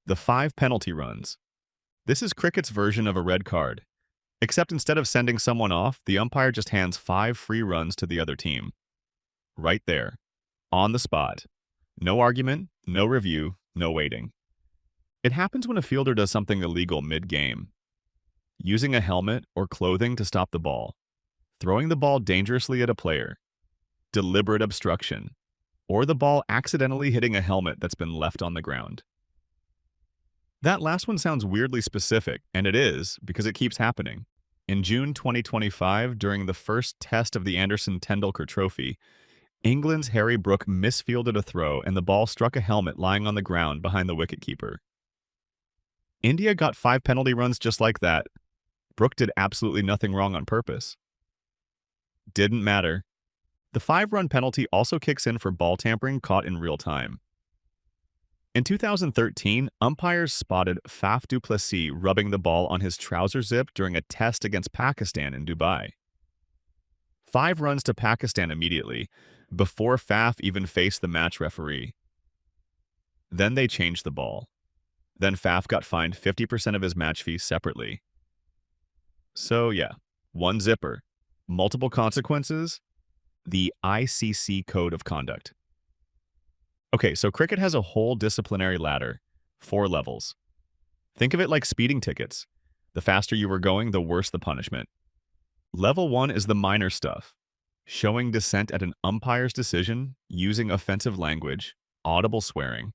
The 5 penalty runs. This is cricket's version of a red card, except instead of sending someone off, the umpire just hands 5 free runs to the other team. Right there. On the spot. No argument, no review, no waiting. It happens when a fielder does something illegal mid-game. Using a helmet or clothing to stop the ball. Throwing the ball dangerously at a player. Deliberate obstruction. Or the ball accidentally hitting a helmet that's been left on the ground. That last one sounds weirdly specific, and it is, because it keeps happening. In June 2025, during the first test of the Anderson-Tendulkar Trophy, England's Harry Brook misfielded a throw and the ball struck a helmet lying on the ground behind the wicketkeeper. India got 5 penalty runs just like that. Brook did absolutely nothing wrong on purpose. Didn't matter. The 5-run penalty also kicks in for ball tampering caught in real time. In 2013, umpires spotted Faf du Plessis rubbing the ball on his trouser zip during a test against Pakistan in Dubai. 5 runs to Pakistan immediately, before Faf even faced the match referee. Then they changed the ball. Then Faf got fined 50% of his match fee separately. So yeah, one zipper, multiple consequences, the ICC Code of Conduct. Okay, so cricket has a whole disciplinary ladder, 4 levels. Think of it like speeding tickets. The faster you were going, the worse the punishment. Level 1 is the minor stuff. Showing dissent at an umpire's decision, using offensive language, audible swearing.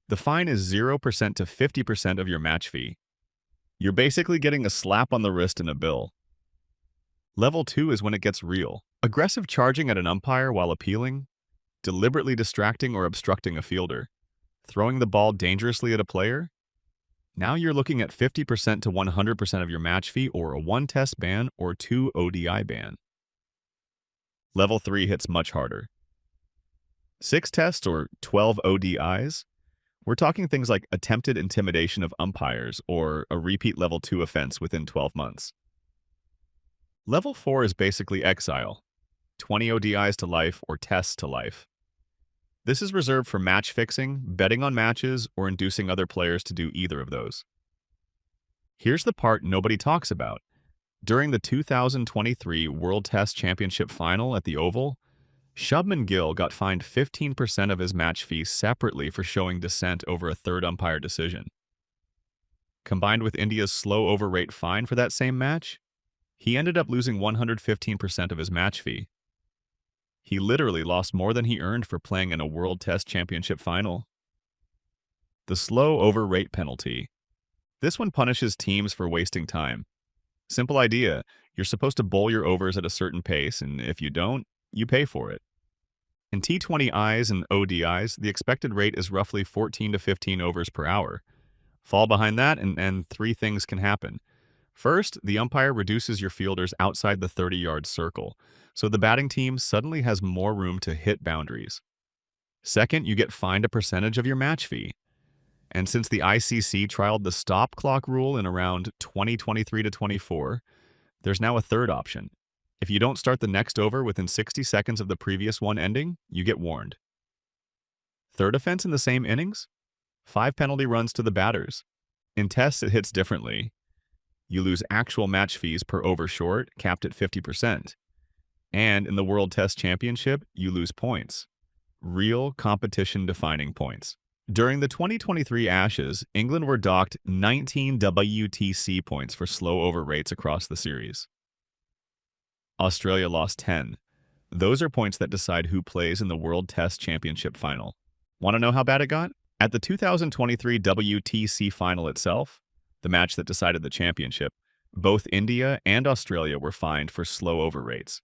The fine is 0% to 50% of your match fee. You're basically getting a slap on the wrist and a bill. Level 2 is when it gets real. Aggressive charging at an umpire while appealing, deliberately distracting or obstructing a fielder, throwing the ball dangerously at a player. Now you're looking at 50% to 100% of your match fee or a 1-test ban or 2 ODI ban. Level 3 hits much harder. 6 tests or 12 ODIs? We're talking things like attempted intimidation of umpires or a repeat level 2 offense within 12 months. Level 4 is basically exile. 20 ODIs to life or tests to life. This is reserved for match fixing, betting on matches, or inducing other players to do either of those. Here's the part nobody talks about. During the 2023 World Test Championship final at the Oval, Shubman Gill got fined 15% of his match fee separately for showing dissent over a third umpire decision. Combined with India's slow over rate fine for that same match, he ended up losing 115% of his match fee. He literally lost more than he earned for playing in a World Test Championship final. The slow over rate penalty. This one punishes teams for wasting time. Simple idea, you're supposed to bowl your overs at a certain pace, and if you don't, you pay for it. In T20Is and ODIs, the expected rate is roughly 14 to 15 overs per hour. Fall behind that, and 3 things can happen. First, the umpire reduces your fielders outside the 30-yard circle, so the batting team suddenly has more room to hit boundaries. Second, you get fined a percentage of your match fee. And since the ICC trialed the stop clock rule in around 2023 to 24, there's now a third option. If you don't start the next over within 60 seconds of the previous one ending, you get warned. Third offense in the same innings? 5 penalty runs to the batters. In tests, it hits differently. You lose actual match fees per over short, capped at 50%. And in the World Test Championship, you lose points. Real competition-defining points. During the 2023 Ashes, England were docked 19 WTC points for slow over rates across the series. Australia lost 10. Those are points that decide who plays in the World Test Championship final. Want to know how bad it got? At the 2023 WTC final itself, the match that decided the championship, both India and Australia were fined for slow over rates.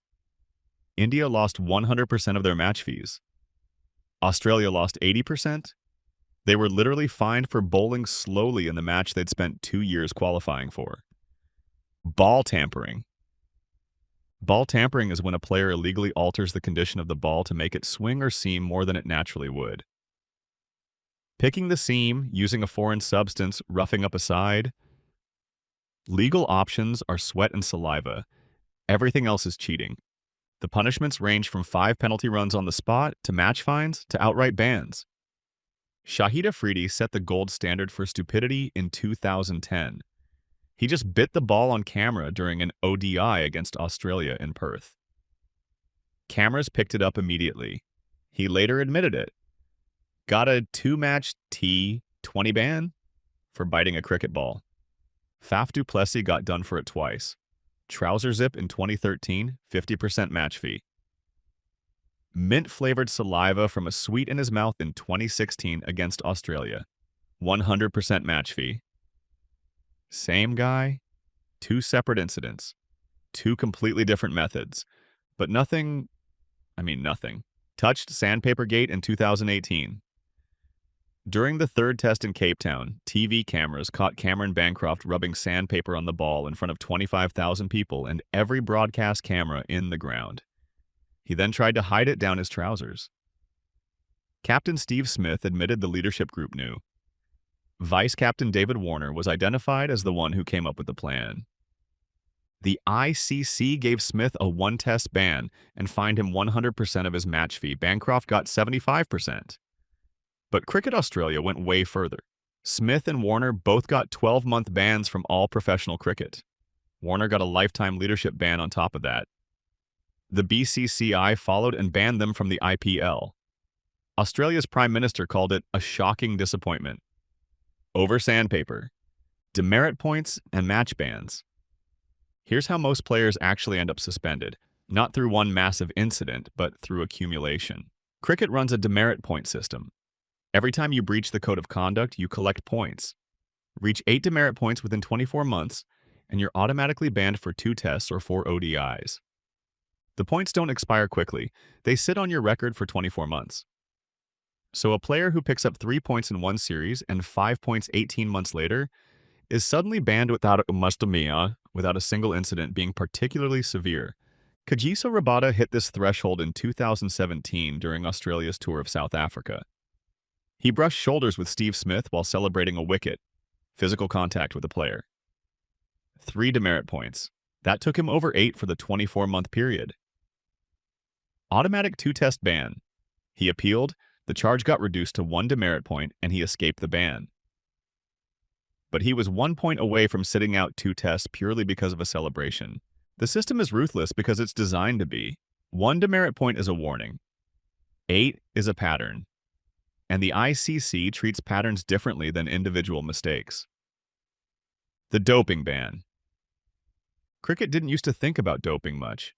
India lost 100% of their match fees. Australia lost 80%. They were literally fined for bowling slowly in the match they'd spent 2 years qualifying for. Ball tampering. Ball tampering is when a player illegally alters the condition of the ball to make it swing or seam more than it naturally would. Picking the seam, using a foreign substance, roughing up a side. Legal options are sweat and saliva. Everything else is cheating. The punishments range from 5 penalty runs on the spot to match fines to outright bans. Shahid Afridi set the gold standard for stupidity in 2010. He just bit the ball on camera during an ODI against Australia in Perth. Cameras picked it up immediately. He later admitted it. Got a 2-match T20 ban for biting a cricket ball. Faf du Plessis got done for it twice. Trouser zip in 2013, 50% match fee. Mint-flavored saliva from a sweet in his mouth in 2016 against Australia. 100% match fee. Same guy, 2 separate incidents, 2 completely different methods, but nothing. Touched Sandpapergate in 2018. During the third test in Cape Town, TV cameras caught Cameron Bancroft rubbing sandpaper on the ball in front of 25,000 people and every broadcast camera in the ground. He then tried to hide it down his trousers. Captain Steve Smith admitted the leadership group knew. Vice Captain David Warner was identified as the one who came up with the plan. The ICC gave Smith a 1-test ban and fined him 100% of his match fee. Bancroft got 75%. But Cricket Australia went way further. Smith and Warner both got 12-month bans from all professional cricket. Warner got a lifetime leadership ban on top of that. The BCCI followed and banned them from the IPL. Australia's Prime Minister called it a shocking disappointment. Over sandpaper, demerit points, and match bans. Here's how most players actually end up suspended, not through one massive incident, but through accumulation. Cricket runs a demerit point system. Every time you breach the Code of Conduct, you collect points. Reach 8 demerit points within 24 months, and you're automatically banned for 2 tests or 4 ODIs. The points don't expire quickly. They sit on your record for 24 months. So a player who picks up 3 points in one series and 5 points 18 months later is suddenly banned without a single incident being particularly severe. Kagiso Rabada hit this threshold in 2017 during Australia's tour of South Africa. He brushed shoulders with Steve Smith while celebrating a wicket, physical contact with a player. 3 demerit points. That took him over 8 for the 24-month period. Automatic 2-test ban. He appealed, the charge got reduced to 1 demerit point, and he escaped the ban. But he was 1 point away from sitting out 2 tests purely because of a celebration. The system is ruthless because it's designed to be. 1 demerit point is a warning. 8 is a pattern. And the ICC treats patterns differently than individual mistakes. The doping ban. Cricket didn't used to think about doping much.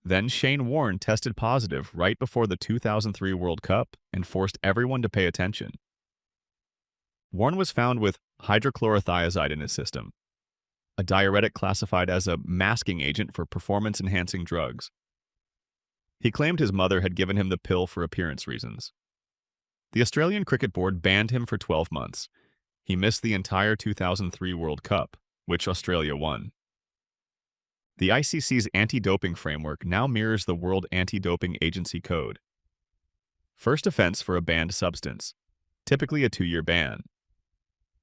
Then Shane Warne tested positive right before the 2003 World Cup and forced everyone to pay attention. Warne was found with hydrochlorothiazide in his system, a diuretic classified as a masking agent for performance-enhancing drugs. He claimed his mother had given him the pill for appearance reasons. The Australian Cricket Board banned him for 12 months. He missed the entire 2003 World Cup, which Australia won. The ICC's anti-doping framework now mirrors the World Anti-Doping Agency Code. First offense for a banned substance, typically a 2-year ban.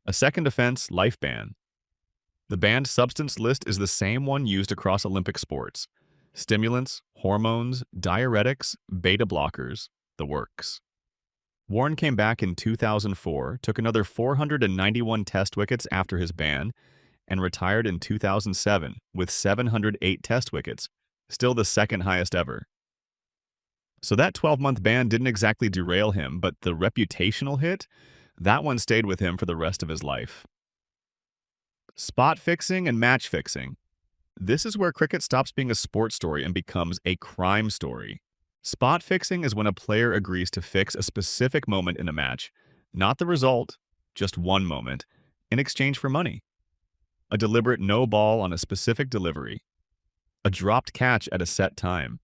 A second offense, life ban. The banned substance list is the same one used across Olympic sports. Stimulants, hormones, diuretics, beta blockers, the works. Warren came back in 2004, took another 491 test wickets after his ban, and retired in 2007 with 708 test wickets, still the second highest ever. So that 12-month ban didn't exactly derail him, but the reputational hit, that one stayed with him for the rest of his life. Spot fixing and match fixing. This is where cricket stops being a sports story and becomes a crime story. Spot fixing is when a player agrees to fix a specific moment in a match, not the result, just one moment, in exchange for money. A deliberate no ball on a specific delivery. A dropped catch at a set time.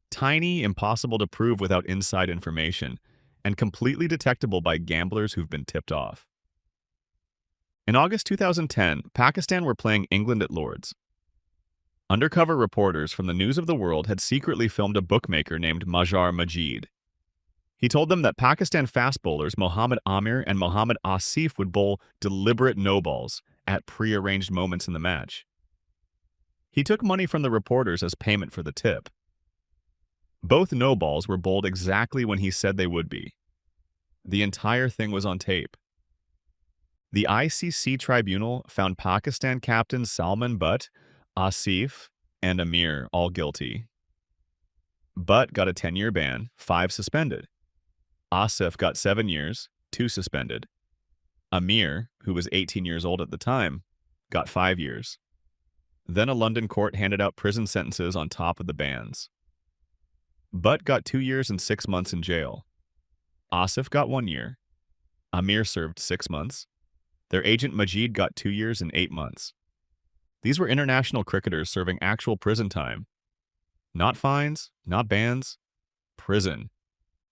Tiny, impossible to prove without inside information, and completely detectable by gamblers who've been tipped off. In August 2010, Pakistan were playing England at Lord's. Undercover reporters from the News of the World had secretly filmed a bookmaker named Mazhar Majid. He told them that Pakistan fast bowlers Mohammad Amir and Mohammad Asif would bowl deliberate no-balls at pre-arranged moments in the match. He took money from the reporters as payment for the tip. Both no-balls were bowled exactly when he said they would be. The entire thing was on tape. The ICC tribunal found Pakistan captains Salman Butt, Asif, and Amir all guilty. Butt got a 10-year ban, 5 suspended. Asif got 7 years, 2 suspended. Amir, who was 18 years old at the time, got 5 years. Then a London court handed out prison sentences on top of the bans. Butt got 2 years and 6 months in jail. Asif got 1 year. Amir served 6 months. Their agent Majid got 2 years and 8 months. These were international cricketers serving actual prison time. Not fines, not bans, prison.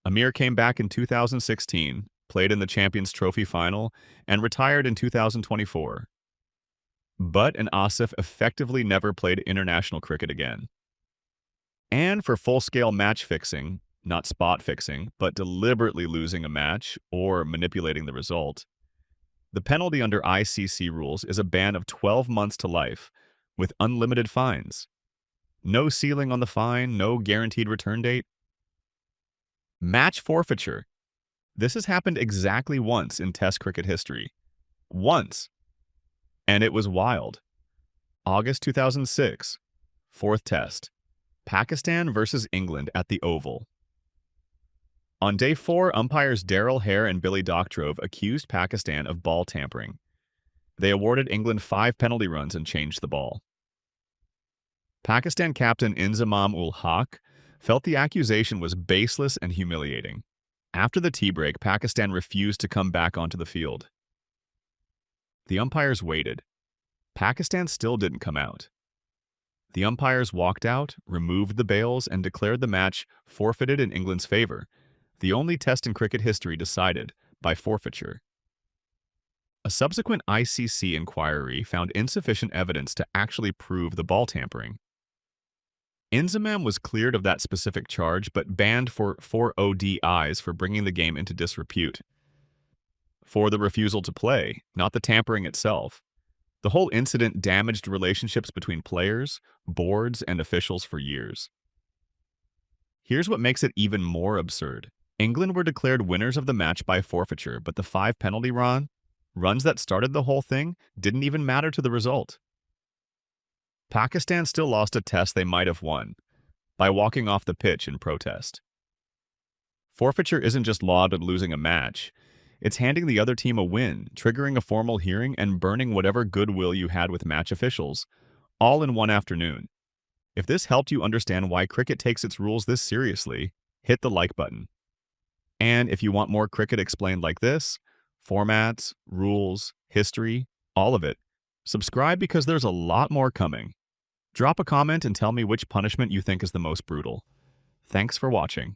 Amir came back in 2016, played in the Champions Trophy final, and retired in 2024. Butt and Asif effectively never played international cricket again. And for full-scale match fixing, not spot fixing, but deliberately losing a match or manipulating the result, the penalty under ICC rules is a ban of 12 months to life, with unlimited fines. No ceiling on the fine, no guaranteed return date. Match forfeiture. This has happened exactly once in Test cricket history. Once. And it was wild. August 2006, 4th Test. Pakistan versus England at the Oval. On day 4, umpires Daryl Hare and Billy Doctrove accused Pakistan of ball tampering. They awarded England 5 penalty runs and changed the ball. Pakistan captain Inzamam ul Haq felt the accusation was baseless and humiliating. After the tea break, Pakistan refused to come back onto the field. The umpires waited. Pakistan still didn't come out. The umpires walked out, removed the bails, and declared the match forfeited in England's favor, the only test in cricket history decided by forfeiture. A subsequent ICC inquiry found insufficient evidence to actually prove the ball tampering. Inzamam was cleared of that specific charge but banned for 4 ODIs for bringing the game into disrepute. For the refusal to play, not the tampering itself. The whole incident damaged relationships between players, boards, and officials for years. Here's what makes it even more absurd. England were declared winners of the match by forfeiture, but the 5 penalty runs that started the whole thing didn't even matter to the result. Pakistan still lost a test they might have won by walking off the pitch in protest. Forfeiture isn't just laud at losing a match. It's handing the other team a win, triggering a formal hearing, and burning whatever goodwill you had with match officials, all in one afternoon. If this helped you understand why cricket takes its rules this seriously, hit the like button. And if you want more cricket explained like this, formats, rules, history, all of it, subscribe because there's a lot more coming. Drop a comment and tell me which punishment you think is the most brutal. Thanks for watching.